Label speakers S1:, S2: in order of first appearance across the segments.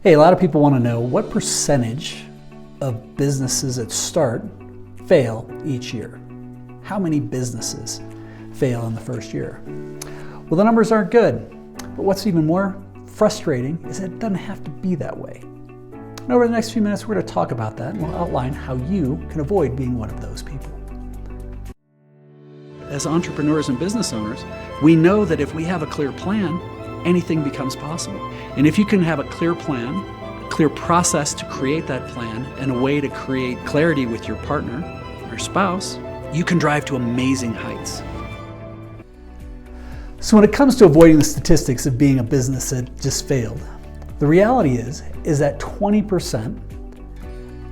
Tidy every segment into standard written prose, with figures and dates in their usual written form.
S1: Hey, a lot of people want to know what percentage of businesses that start fail each year. How many businesses fail in the first year? Well, the numbers aren't good, but what's even more frustrating is that it doesn't have to be that way. And over the next few minutes, we're going to talk about that and we'll outline how you can avoid being one of those people. As entrepreneurs and business owners, we know that if we have a clear plan, anything becomes possible. And if you can have a clear plan, a clear process to create that plan, and a way to create clarity with your partner or spouse, you can drive to amazing heights. So when it comes to avoiding the statistics of being a business that just failed, the reality is that 20%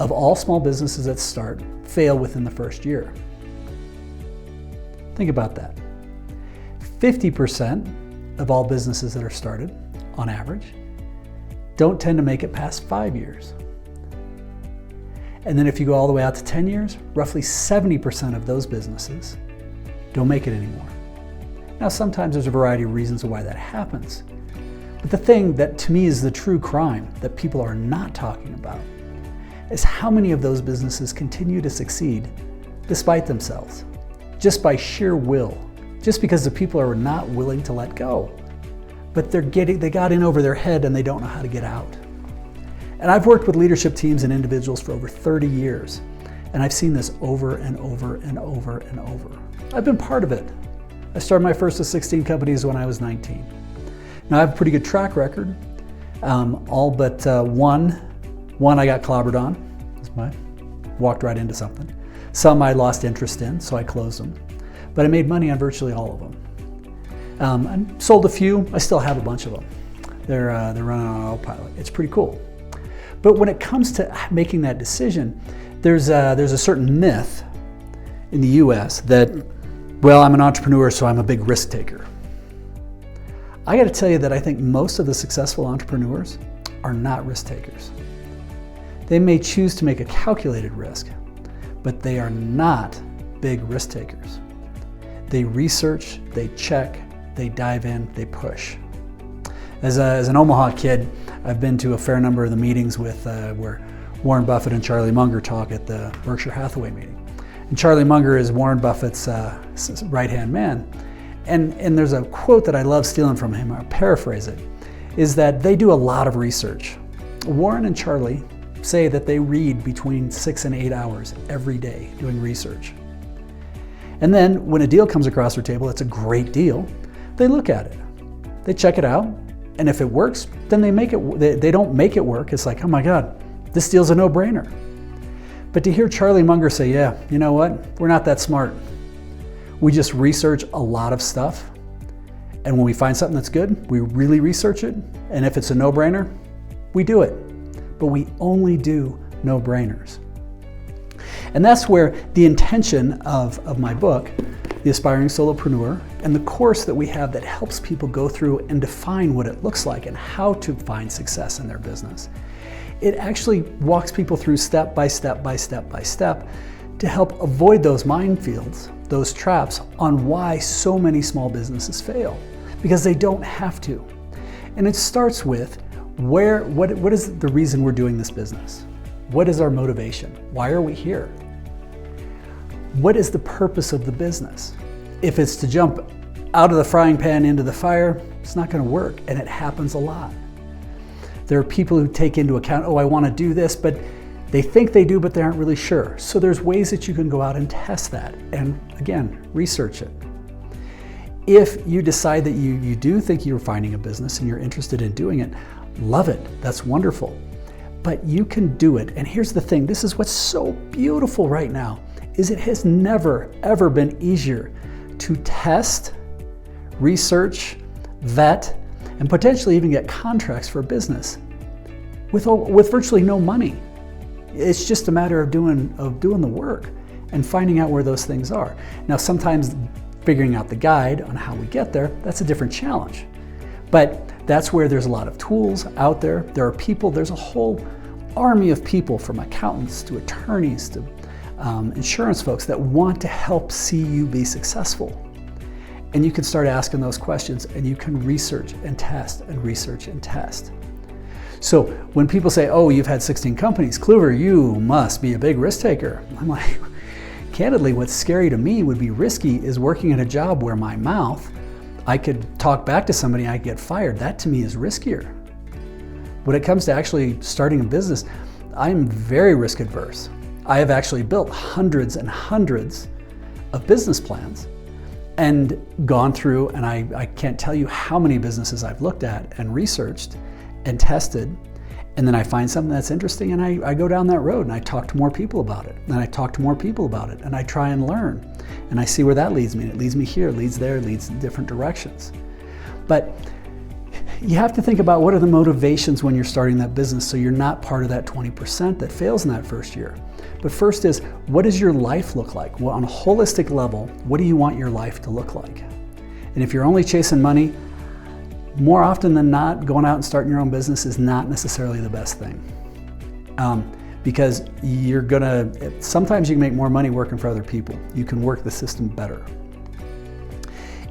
S1: of all small businesses that start fail within the first year. Think about that. 50% of all businesses that are started, on average, don't tend to make it past 5 years. And then if you go all the way out to 10 years, roughly 70% of those businesses don't make it anymore. Now, sometimes there's a variety of reasons why that happens. But the thing that to me is the true crime that people are not talking about is how many of those businesses continue to succeed despite themselves, just by sheer will. Just because the people are not willing to let go. But they got in over their head and they don't know how to get out. And I've worked with leadership teams and individuals for over 30 years. And I've seen this over and over and over and over. I've been part of it. I started my first of 16 companies when I was 19. Now I have a pretty good track record. All but one I got clobbered on. I walked right into something. Some I lost interest in, so I closed them. But I made money on virtually all of them. I sold a few. I still have a bunch of them. They're running on autopilot. It's pretty cool. But when it comes to making that decision, there's a certain myth in the U.S. that, well, I'm an entrepreneur, so I'm a big risk taker. I got to tell you that I think most of the successful entrepreneurs are not risk takers. They may choose to make a calculated risk, but they are not big risk takers. They research, they check, they dive in, they push. As an Omaha kid, I've been to a fair number of the meetings with where Warren Buffett and Charlie Munger talk at the Berkshire Hathaway meeting. And Charlie Munger is Warren Buffett's right-hand man. And there's a quote that I love stealing from him, I'll paraphrase it, is that they do a lot of research. Warren and Charlie say that they read between 6 and 8 hours every day doing research. And then when a deal comes across their table, it's a great deal, they look at it. They check it out, and if it works, then they make it. They don't make it work. It's like, oh my God, this deal's a no-brainer. But to hear Charlie Munger say, yeah, you know what? We're not that smart. We just research a lot of stuff, and when we find something that's good, we really research it, and if it's a no-brainer, we do it. But we only do no-brainers. And that's where the intention of my book, The Aspiring Solopreneur, and the course that we have that helps people go through and define what it looks like and how to find success in their business. It actually walks people through step by step by step by step to help avoid those minefields, those traps on why so many small businesses fail, because they don't have to. And it starts with what is the reason we're doing this business? What is our motivation? Why are we here? What is the purpose of the business? If it's to jump out of the frying pan into the fire, it's not going to work, and it happens a lot. There are people who take into account, oh, I want to do this, but they think they do, but they aren't really sure. So there's ways that you can go out and test that, and again, research it. If you decide that you do think you're finding a business and you're interested in doing it, love it, that's wonderful. But you can do it. And here's the thing, this is what's so beautiful right now, is it has never, ever been easier to test, research, vet, and potentially even get contracts for a business with virtually no money. It's just a matter of doing the work and finding out where those things are. Now, sometimes figuring out the guide on how we get there, that's a different challenge. But that's where there's a lot of tools out there. There are people, there's a whole army of people, from accountants to attorneys to insurance folks, that want to help see you be successful. And you can start asking those questions, and you can research and test and research and test. So when people say, oh, you've had 16 companies, Kluver, you must be a big risk taker. I'm like, candidly, what's scary to me would be risky is working at a job where my mouth, I could talk back to somebody, I get fired. That to me is riskier. When it comes to actually starting a business, I'm very risk adverse. I have actually built hundreds and hundreds of business plans and gone through, and I can't tell you how many businesses I've looked at and researched and tested, and then I find something that's interesting and I go down that road and I talk to more people about it, and I talk to more people about it, and I try and learn, and I see where that leads me, and it leads me here, leads there, leads in different directions. But you have to think about what are the motivations when you're starting that business so you're not part of that 20% that fails in that first year. But first is, what does your life look like? Well, on a holistic level, what do you want your life to look like? And if you're only chasing money, more often than not, going out and starting your own business is not necessarily the best thing. Because sometimes you can make more money working for other people. You can work the system better.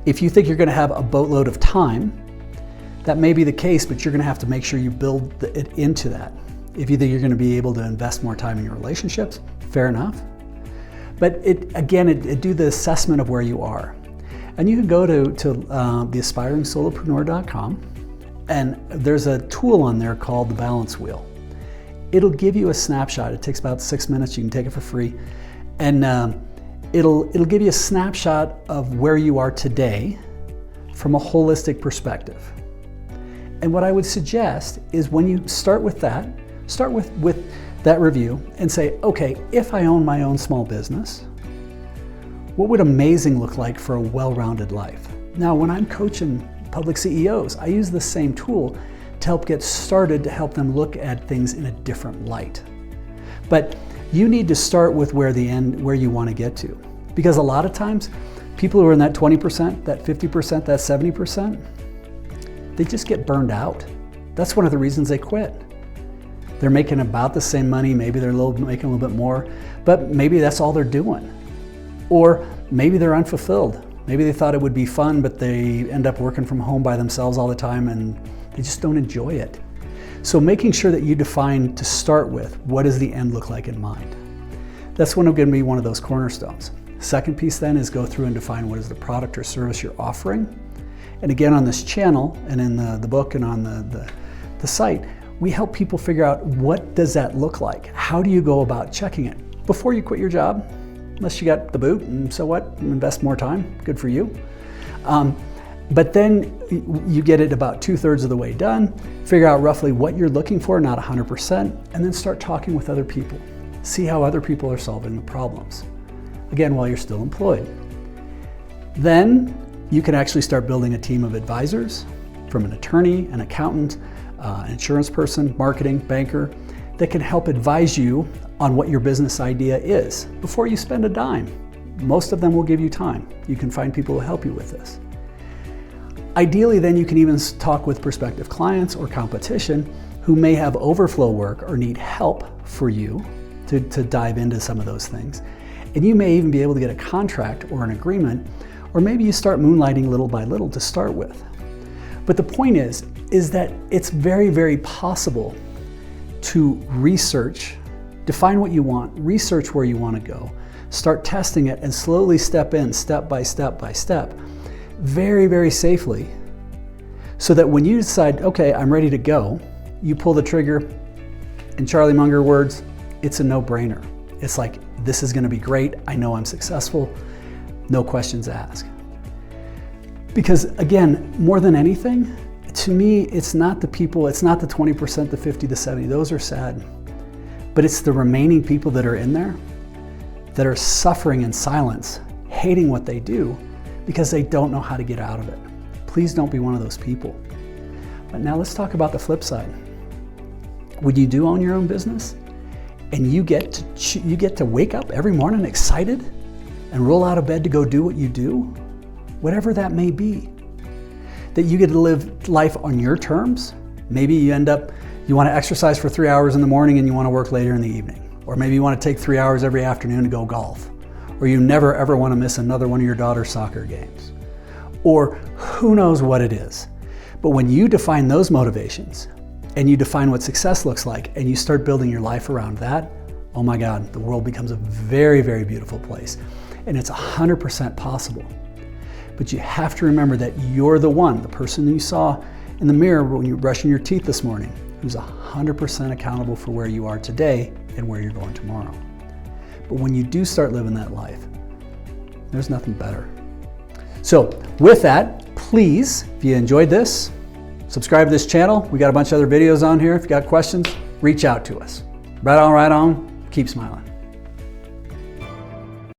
S1: If you think you're gonna have a boatload of time, that may be the case, but you're gonna have to make sure you build it into that. If you think you're gonna be able to invest more time in your relationships, fair enough. But do the assessment of where you are. And you can go to theaspiringsolopreneur.com, and there's a tool on there called the balance wheel. It'll give you a snapshot. It takes about 6 minutes. You can take it for free. And it'll give you a snapshot of where you are today from a holistic perspective. And what I would suggest is when you start with that, start with that review and say, okay, if I own my own small business, what would amazing look like for a well-rounded life? Now, when I'm coaching public CEOs, I use the same tool to help get started, to help them look at things in a different light. But you need to start with where you want to get to. Because a lot of times, people who are in that 20%, that 50%, that 70%, they just get burned out. That's one of the reasons they quit. They're making about the same money, maybe they're making a little bit more, but maybe that's all they're doing. Or maybe they're unfulfilled. Maybe they thought it would be fun, but they end up working from home by themselves all the time and they just don't enjoy it. So making sure that you define to start with, what does the end look like in mind? That's going to be one of those cornerstones. Second piece then is go through and define what is the product or service you're offering. And again, on this channel and in the book and on the site, we help people figure out what does that look like? How do you go about checking it? Before you quit your job, unless you got the boot, and so what? Invest more time, good for you. But then you get it about 2/3 of the way done, figure out roughly what you're looking for, not 100%, and then start talking with other people. See how other people are solving the problems. Again, while you're still employed. Then you can actually start building a team of advisors, from an attorney, an accountant, an insurance person, marketing, banker, that can help advise you on what your business idea is before you spend a dime. Most of them will give you time. You can find people who help you with this. Ideally, then you can even talk with prospective clients or competition who may have overflow work or need help for you to dive into some of those things. And you may even be able to get a contract or an agreement, or maybe you start moonlighting little by little to start with. But the point is that it's very, very possible to research, define what you want, research where you want to go, start testing it, and slowly step in, step by step by step, very, very safely, so that when you decide, okay, I'm ready to go, you pull the trigger. In Charlie Munger words, it's a no-brainer. It's like, this is going to be great. I know I'm successful. No questions asked. Because again, more than anything, to me, it's not the people, it's not the 20%, the 50, the 70, those are sad. But it's the remaining people that are in there that are suffering in silence, hating what they do because they don't know how to get out of it. Please don't be one of those people. But now let's talk about the flip side. When you do own your own business and you get to wake up every morning excited and roll out of bed to go do what you do, whatever that may be, that you get to live life on your terms. Maybe you want to exercise for 3 hours in the morning and you want to work later in the evening. Or maybe you want to take 3 hours every afternoon to go golf. Or you never ever want to miss another one of your daughter's soccer games. Or who knows what it is. But when you define those motivations and you define what success looks like, and you start building your life around that, oh my God, the world becomes a very, very beautiful place. And it's 100% possible. But you have to remember that you're the one, the person you saw in the mirror when you were brushing your teeth this morning, who's 100% accountable for where you are today and where you're going tomorrow. But when you do start living that life, there's nothing better. So with that, please, if you enjoyed this, subscribe to this channel. We got a bunch of other videos on here. If you got questions, reach out to us. Right on, keep smiling.